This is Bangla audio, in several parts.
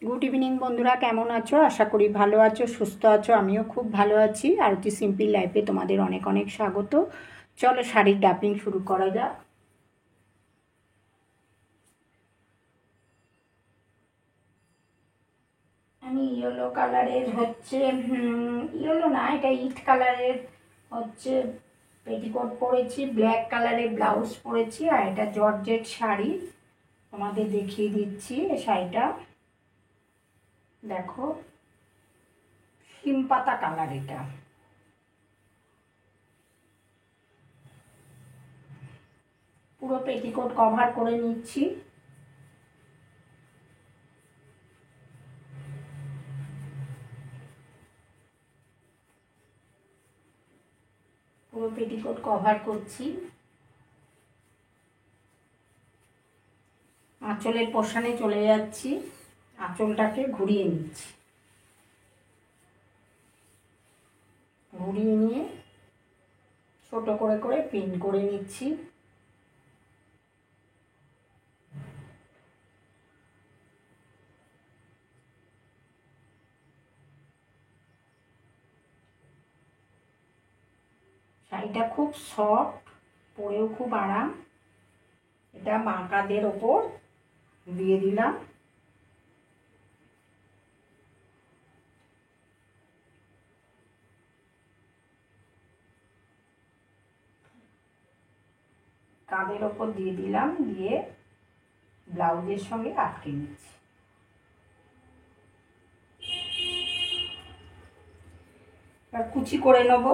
গুড ইভিনিং বন্ধুরা, কেমন আছো? আশা করি ভালো আছো, সুস্থ আছো। আমিও খুব ভালো আছি। আরতি সিম্পল লাইফে তোমাদের অনেক অনেক স্বাগত। চলো শাড়ির ডাপিং শুরু করা যাক। আমি ইয়েলো কালারের ইয়েলো না, এটা ইট কালারের হচ্ছে পেটিকোট পরেছি, ব্ল্যাক কালারের ব্লাউজ পরেছি, আর এটা জর্জেট শাড়ি। তোমাদের দেখিয়ে দিচ্ছি এই শাড়িটা। দেখো, হিম পাতা কালার এটা। পুরো পেটিকোট কভার করে নিচ্ছি। পুরো পেটিকোট কভার করছি। আঁচলের পোর্শনে চলে যাচ্ছি, আঁচলটাকে ঘুরিয়ে নিচ্ছি। ঘুরিয়ে নিয়ে ছোট করে করে পিন করে নিচ্ছি। শাড়িটা খুব সফট, পরেও খুব আরাম। এটা বাঁ কাঁধের ওপর দিয়ে দিলাম। কাঁধের ওপর দিয়ে দিলাম, দিয়ে ব্লাউজের সঙ্গে আটকে নিচ্ছি। এবার কুচি করে নেব।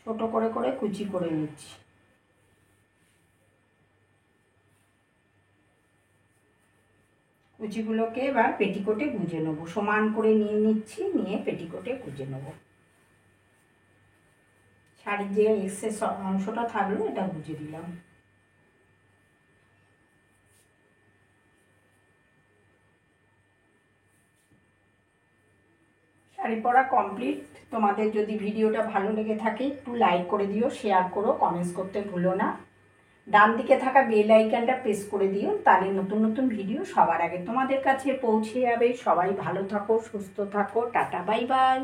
ছোট করে করে কুচি করে নিচ্ছি। কুচিগুলোকে এবার পেটিকোটে গুঁজে নেবো। সমান করে নিয়ে নিচ্ছি, নিয়ে পেটিকোটে গুঁজে নেবো। শাড়ির যে এক্সেস অংশটা থাকলো এটা গুঁজে দিলাম। শাড়ি পরা কমপ্লিট। তোমাদের যদি ভিডিওটা ভালো লেগে থাকে একটু লাইক করে দিও, শেয়ার করো, কমেন্টস করতে ভুলো না। ডান দিকে থাকা বেল আইকনটা প্রেস করে দিও, তাহলে নতুন নতুন ভিডিও সবার আগে তোমাদের কাছে পৌঁছে যাবে। সবাই ভালো থাকো, সুস্থ থাকো। Tata, bye bye.